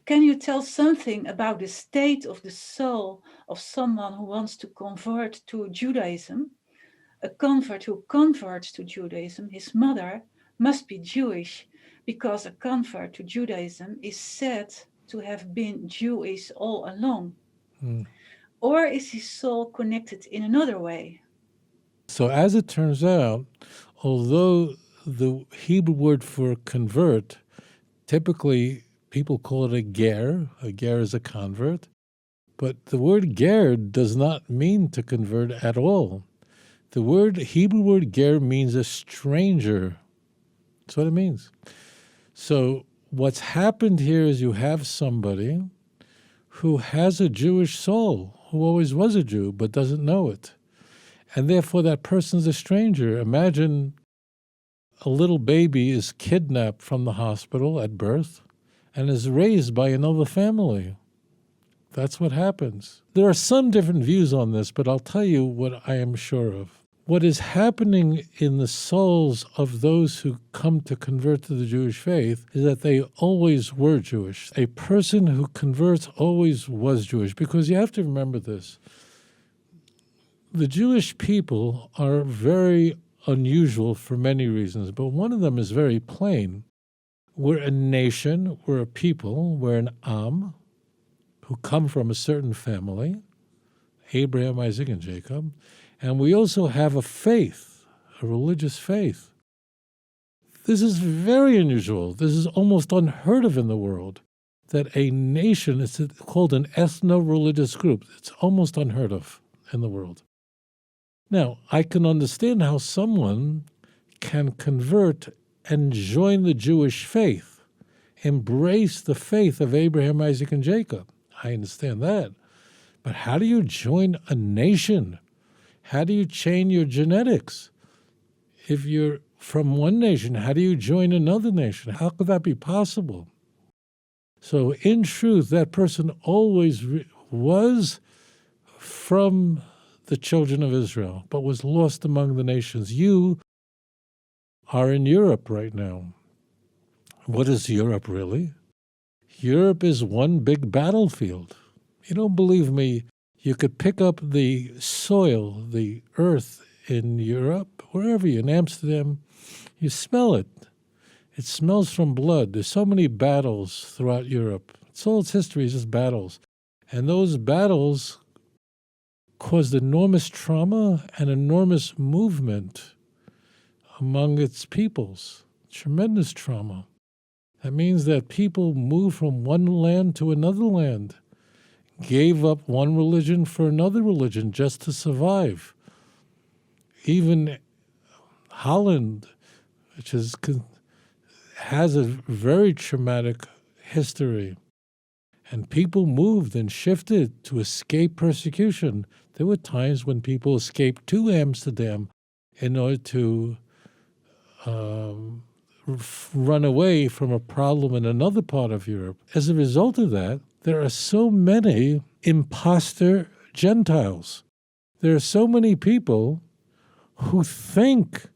Can you tell something about the state of the soul of someone who wants to convert to Judaism? A convert who converts to Judaism, his mother must be Jewish, because a convert to Judaism is said to have been Jewish all along. Or is his soul connected in another way? So as it turns out, although the Hebrew word for convert, typically people call it a ger is a convert, but the word ger does not mean to convert at all. The Hebrew word ger means a stranger. That's what it means. So what's happened here is you have somebody who has a Jewish soul, who always was a Jew, but doesn't know it. And therefore that person's a stranger. Imagine a little baby is kidnapped from the hospital at birth and is raised by another family. That's what happens. There are some different views on this, but I'll tell you what I am sure of. What is happening in the souls of those who come to convert to the Jewish faith is that they always were Jewish. A person who converts always was Jewish, because you have to remember this. The Jewish people are very unusual for many reasons, but one of them is very plain. We're a nation, we're a people, we're an Am, who come from a certain family, Abraham, Isaac, and Jacob, and we also have a faith, a religious faith. This is very unusual. This is almost unheard of in the world, that a nation is called an ethno-religious group. It's almost unheard of in the world. Now, I can understand how someone can convert and join the Jewish faith, embrace the faith of Abraham, Isaac, and Jacob. I understand that. But how do you join a nation? How do you change your genetics? If you're from one nation, how do you join another nation? How could that be possible? So in truth, that person always was from the children of Israel, but was lost among the nations. You are in Europe right now. What is Europe really? Europe is one big battlefield. You don't believe me? You could pick up the soil, the earth in Europe, wherever you're in Amsterdam, you smell it. It smells from blood. There's so many battles throughout Europe. It's all its history is just battles. And those battles caused enormous trauma and enormous movement among its peoples. Tremendous trauma. That means that people moved from one land to another land, gave up one religion for another religion just to survive. Even Holland, which has a very traumatic history, and people moved and shifted to escape persecution. There were times when people escaped to Amsterdam in order to run away from a problem in another part of Europe. As a result of that, there are so many imposter Gentiles. There are so many people who think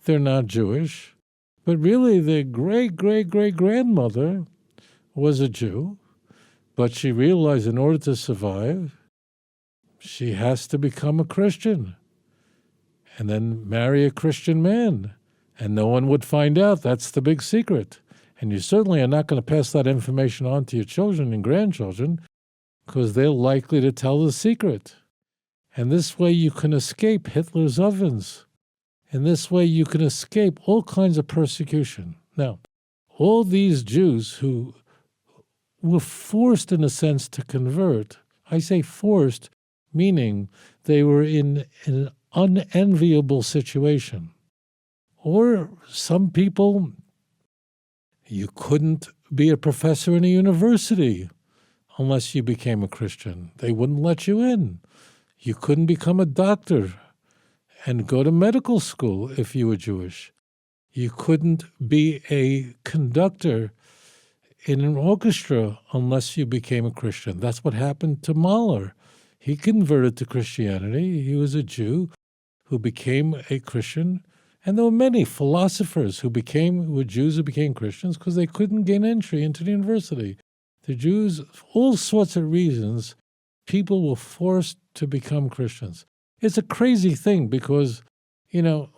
they're not Jewish, but really their great-great-great-grandmother was a Jew, but she realized in order to survive, she has to become a Christian and then marry a Christian man. And no one would find out. That's the big secret. And you certainly are not going to pass that information on to your children and grandchildren, because they're likely to tell the secret. And this way you can escape Hitler's ovens. And this way you can escape all kinds of persecution. Now, all these Jews who were forced, in a sense, to convert, I say forced, meaning they were in an unenviable situation. Or some people, you couldn't be a professor in a university unless you became a Christian. They wouldn't let you in. You couldn't become a doctor and go to medical school if you were Jewish. You couldn't be a conductor in an orchestra unless you became a Christian. That's what happened to Mahler. He converted to Christianity. He was a Jew who became a Christian. And there were many philosophers who were Jews who became Christians because they couldn't gain entry into the university. The Jews, for all sorts of reasons, people were forced to become Christians. It's a crazy thing because, if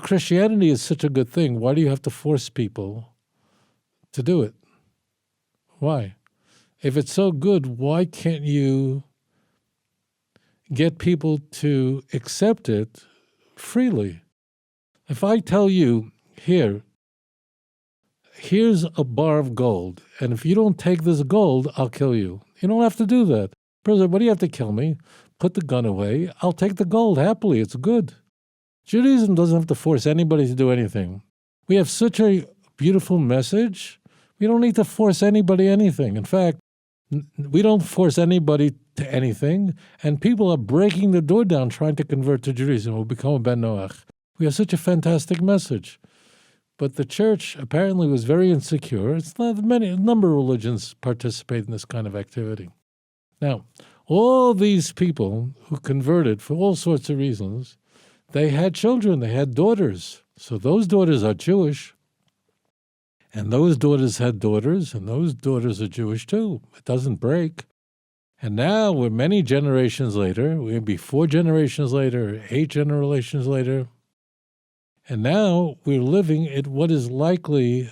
Christianity is such a good thing, why do you have to force people to do it? Why? If it's so good, why can't you get people to accept it freely? If I tell you, here's a bar of gold, and if you don't take this gold, I'll kill you. You don't have to do that. President, what do you have to kill me? Put the gun away. I'll take the gold happily. It's good. Judaism doesn't have to force anybody to do anything. We have such a beautiful message. We don't need to force anybody anything. In fact, we don't force anybody to anything, and people are breaking the door down trying to convert to Judaism or become a Ben Noach. We have such a fantastic message. But the church apparently was very insecure. It's not a number of religions participate in this kind of activity. Now, all these people who converted for all sorts of reasons, they had children, they had daughters. So those daughters are Jewish. And those daughters had daughters, and those daughters are Jewish too. It doesn't break. And now we're many generations later, we'll be 4 generations later, 8 generations later, and now we're living at what is likely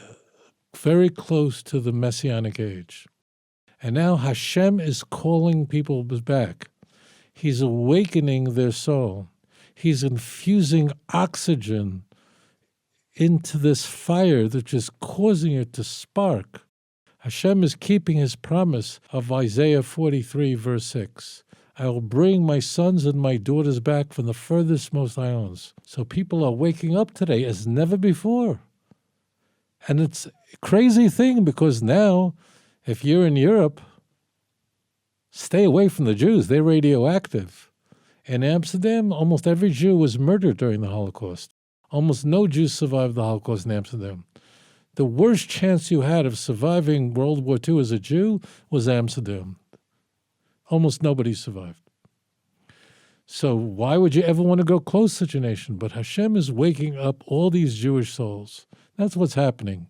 very close to the messianic age. And now Hashem is calling people back. He's awakening their soul. He's infusing oxygen into this fire that's just causing it to spark. Hashem is keeping his promise of Isaiah 43, verse 6. I will bring my sons and my daughters back from the furthest most islands. So people are waking up today as never before. And it's a crazy thing because now, if you're in Europe, stay away from the Jews. They're radioactive. In Amsterdam, almost every Jew was murdered during the Holocaust. Almost no Jews survived the Holocaust in Amsterdam. The worst chance you had of surviving World War II as a Jew was Amsterdam. Almost nobody survived. So why would you ever want to go close to such a nation? But Hashem is waking up all these Jewish souls. That's what's happening.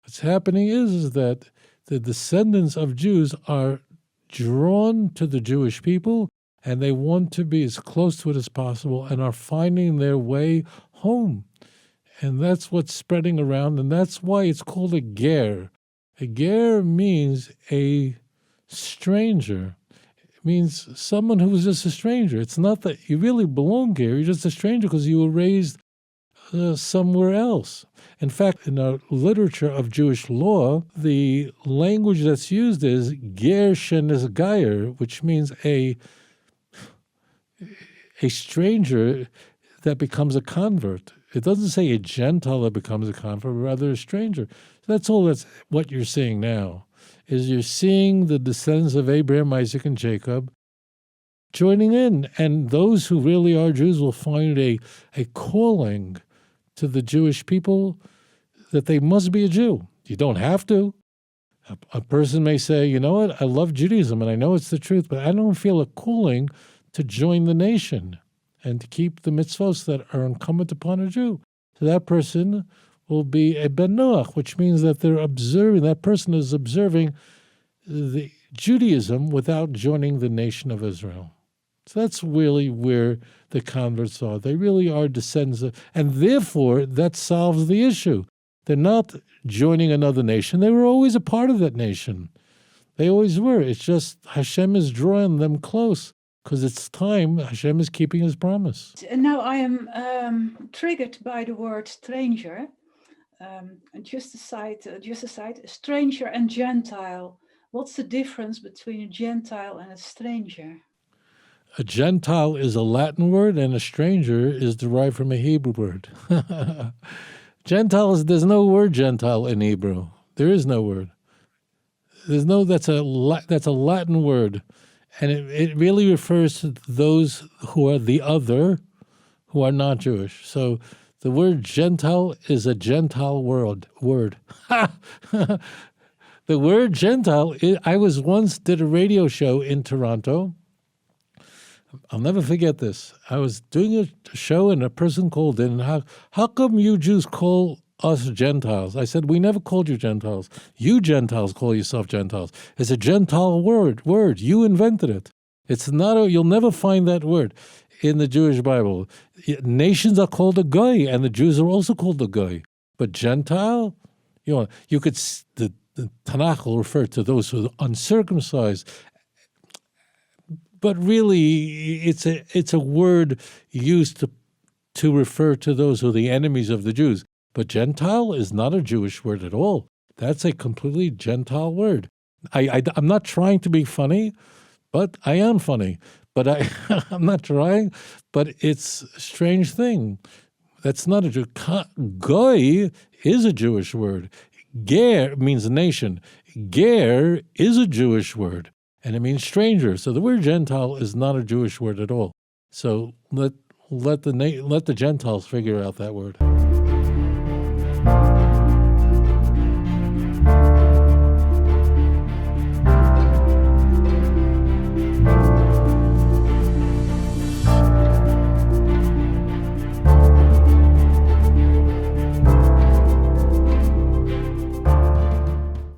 What's happening is that the descendants of Jews are drawn to the Jewish people, and they want to be as close to it as possible and are finding their way home. And that's what's spreading around, and that's why it's called a ger. A ger means a stranger. It means someone who was just a stranger. It's not that you really belong here. You're just a stranger because you were raised somewhere else. In fact, in the literature of Jewish law, the language that's used is ger shenis gayer, which means a stranger that becomes a convert. It doesn't say a Gentile that becomes a convert, but rather a stranger. So that's all. That's what you're seeing now, is you're seeing the descendants of Abraham, Isaac, and Jacob joining in. And those who really are Jews will find a calling to the Jewish people that they must be a Jew. You don't have to. A person may say, you know what, I love Judaism and I know it's the truth, but I don't feel a calling to join the nation and to keep the mitzvos that are incumbent upon a Jew. So that person will be a Ben Noach, which means that that person is observing the Judaism without joining the nation of Israel. So that's really where the converts are. They really are descendants and therefore that solves the issue. They're not joining another nation. They were always a part of that nation. They always were. It's just Hashem is drawing them close. Because it's time, Hashem is keeping his promise. And now I am triggered by the word stranger. Just aside, stranger and Gentile. What's the difference between a Gentile and a stranger? A Gentile is a Latin word, and a stranger is derived from a Hebrew word. There's no word Gentile in Hebrew. There is no word. That's a Latin word. And it really refers to those who are the other, who are not Jewish. So the word Gentile is a Gentile word. The word Gentile, I did a radio show in Toronto. I'll never forget this. I was doing a show and a person called in. How come you Jews call us Gentiles. I said, we never called you Gentiles. You Gentiles call yourself Gentiles. It's a Gentile word. You invented it. It's not you'll never find that word in the Jewish Bible. Nations are called a goy, and the Jews are also called a goy. But Gentile, you could, the Tanakh will refer to those who are uncircumcised, but really it's a word used to refer to those who are the enemies of the Jews. But Gentile is not a Jewish word at all. That's a completely Gentile word. I'm not trying to be funny, but I am funny. But I'm not trying, but it's a strange thing. That's not a Jew. Goy is a Jewish word. Ger means a nation. Ger is a Jewish word, and it means stranger. So the word Gentile is not a Jewish word at all. So let the Gentiles figure out that word.